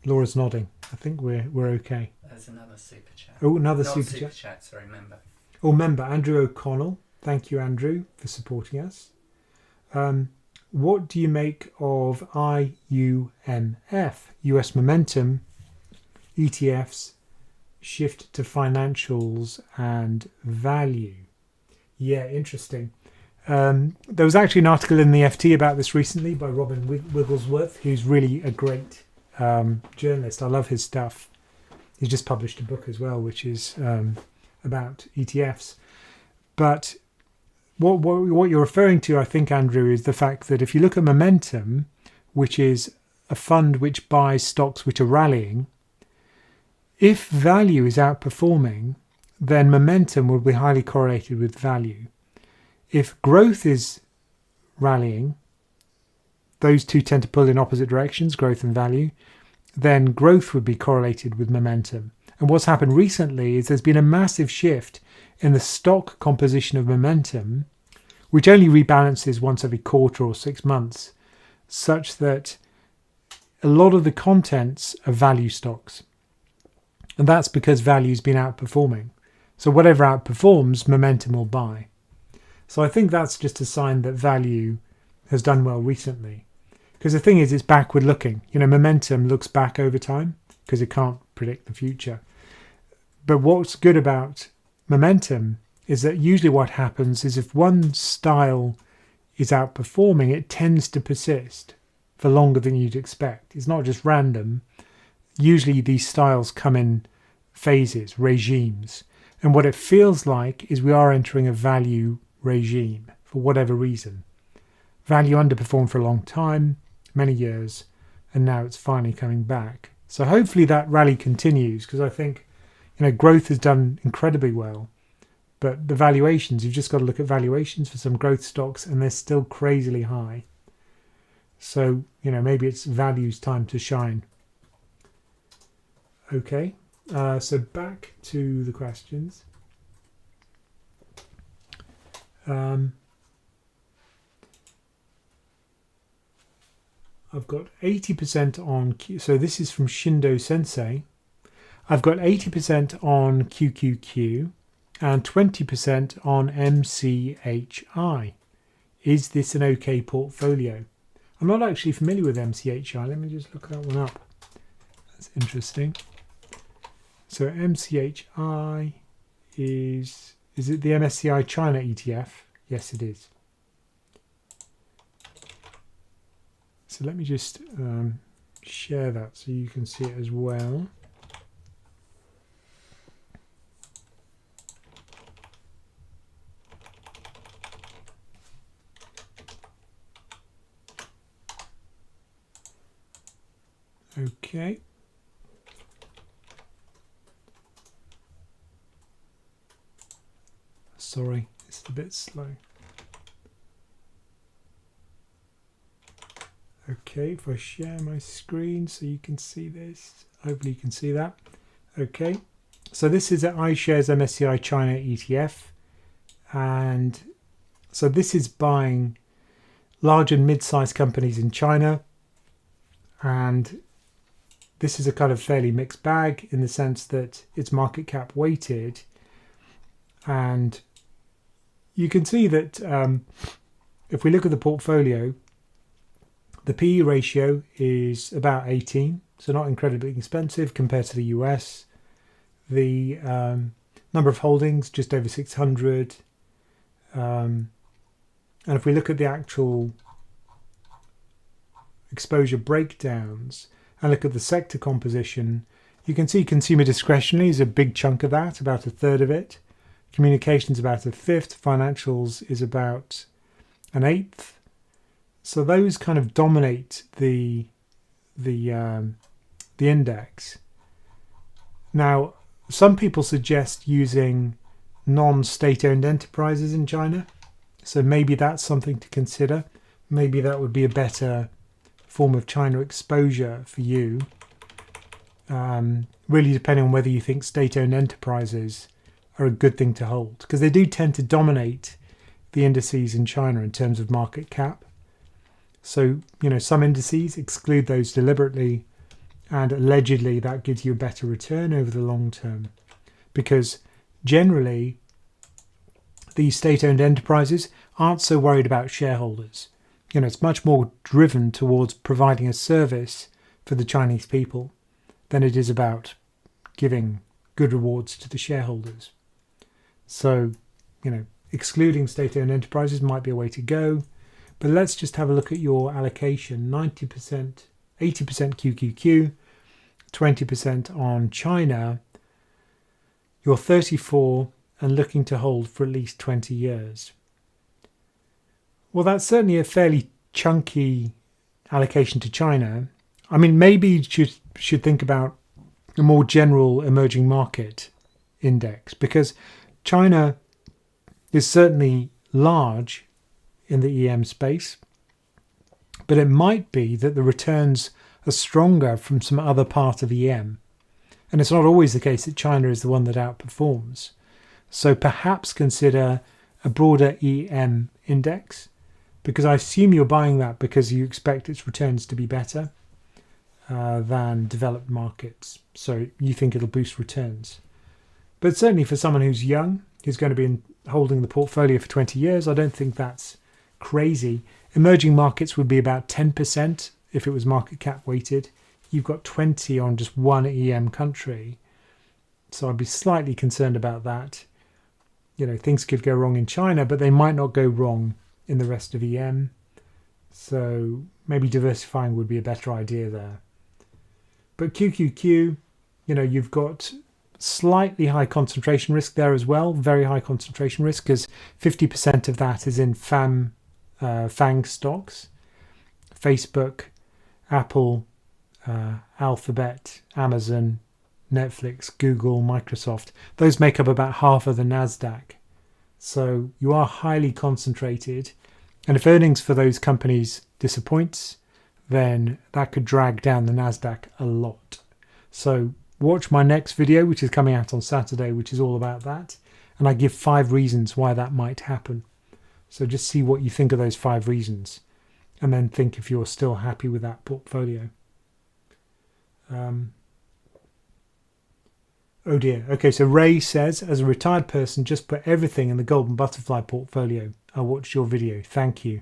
Laura's nodding. I think we're okay. There's another super chat. Oh, another Not super chat. Sorry, member. Oh, member Andrew O'Connell. Thank you, Andrew, for supporting us. What do you make of IUMF, US Momentum, ETFs, shift to financials and value? Yeah, interesting. There was actually an article in the FT about this recently by Robin Wigglesworth, who's really a great journalist. I love his stuff. He's just published a book as well, which is about ETFs. But what you're referring to, I think, Andrew, is the fact that if you look at Momentum, which is a fund which buys stocks which are rallying, if value is outperforming, then Momentum will be highly correlated with value. If growth is rallying, those two tend to pull in opposite directions, growth and value, then growth would be correlated with Momentum. And what's happened recently is there's been a massive shift in the stock composition of Momentum, which only rebalances once every quarter or 6 months, such that a lot of the contents are value stocks. And that's because value's been outperforming. So whatever outperforms, Momentum will buy. So I think that's just a sign that value has done well recently. Because the thing is, it's backward looking. Momentum looks back over time because it can't predict the future. But what's good about Momentum is that usually what happens is if one style is outperforming, it tends to persist for longer than you'd expect. It's not just random. Usually these styles come in phases, regimes. And what it feels like is we are entering a value regime for whatever reason. Value underperformed for a long time, many years, and now it's finally coming back. So hopefully that rally continues, because I think growth has done incredibly well, but the valuations, you've just got to look at valuations for some growth stocks, and they're still crazily high. So maybe it's value's time to shine. Okay, so back to the questions. I've got 80% on so this is from Shindo Sensei. I've got 80% on QQQ and 20% on MCHI. Is this an okay portfolio? I'm not actually familiar with MCHI. Let me just look that one up. That's interesting. So MCHI, is it the MSCI China ETF? Yes, it is. So let me just share that so you can see it as well. Okay. Sorry, it's a bit slow. Okay, if I share my screen so you can see this, hopefully you can see that. Okay, so this is an iShares MSCI China ETF, and so this is buying large and mid-sized companies in China, and this is a kind of fairly mixed bag in the sense that it's market cap weighted, and you can see that if we look at the portfolio, the PE ratio is about 18, so not incredibly expensive compared to the US. The number of holdings, just over 600. And if we look at the actual exposure breakdowns and look at the sector composition, you can see consumer discretionary is a big chunk of that, about a third of it. Communications about a fifth. Financials is about an eighth. So those kind of dominate the index. Now, some people suggest using non-state-owned enterprises in China. So maybe that's something to consider. Maybe that would be a better form of China exposure for you. Really depending on whether you think state-owned enterprises are a good thing to hold, because they do tend to dominate the indices in China in terms of market cap. So, some indices exclude those deliberately, and allegedly that gives you a better return over the long term, because generally these state-owned enterprises aren't so worried about shareholders. It's much more driven towards providing a service for the Chinese people than it is about giving good rewards to the shareholders. So, excluding state-owned enterprises might be a way to go. But let's just have a look at your allocation. 90%, 80% QQQ, 20% on China. You're 34 and looking to hold for at least 20 years. Well, that's certainly a fairly chunky allocation to China. I mean, maybe you should think about a more general emerging market index, because China is certainly large in the EM space, but it might be that the returns are stronger from some other part of EM. And it's not always the case that China is the one that outperforms. So perhaps consider a broader EM index, because I assume you're buying that because you expect its returns to be better than developed markets. So you think it'll boost returns. But certainly for someone who's young, who's going to be holding the portfolio for 20 years, I don't think that's crazy. Emerging markets would be about 10% if it was market cap weighted. You've got 20 on just one EM country. So I'd be slightly concerned about that. Things could go wrong in China, but they might not go wrong in the rest of EM. So maybe diversifying would be a better idea there. But QQQ, you've got slightly high concentration risk there as well, very high concentration risk, because 50% of that is in FANG stocks. Facebook, Apple, Alphabet, Amazon, Netflix, Google, Microsoft. Those make up about half of the NASDAQ. So you are highly concentrated. And if earnings for those companies disappoints, then that could drag down the NASDAQ a lot. So watch my next video, which is coming out on Saturday, which is all about that. And I give 5 reasons why that might happen. So just see what you think of those 5 reasons. And then think if you're still happy with that portfolio. Oh dear. Okay, so Ray says, as a retired person, just put everything in the Golden Butterfly portfolio. I watched your video. Thank you.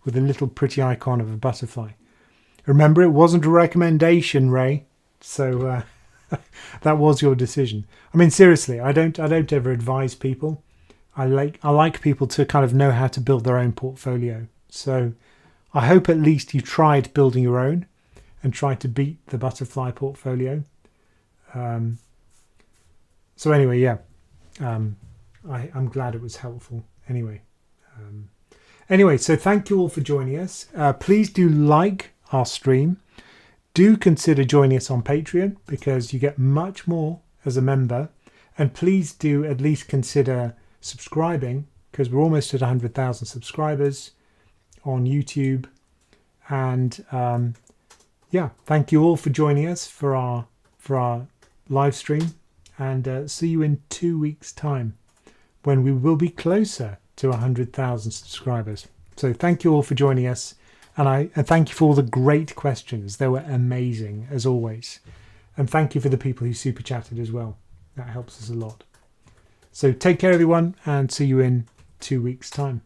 With a little pretty icon of a butterfly. Remember, it wasn't a recommendation, Ray. So That was your decision. I mean, seriously, I don't ever advise people. I like people to kind of know how to build their own portfolio. So I hope at least you tried building your own and tried to beat the butterfly portfolio. So anyway, yeah, I'm glad it was helpful. Anyway, so thank you all for joining us. Please do like our stream. Do consider joining us on Patreon because you get much more as a member. And please do at least consider subscribing because we're almost at 100,000 subscribers on YouTube. And yeah, thank you all for joining us for our live stream. And see you in 2 weeks' time when we will be closer to 100,000 subscribers. So thank you all for joining us. And thank you for all the great questions. They were amazing, as always. And thank you for the people who super chatted as well. That helps us a lot. So take care, everyone, and see you in 2 weeks' time.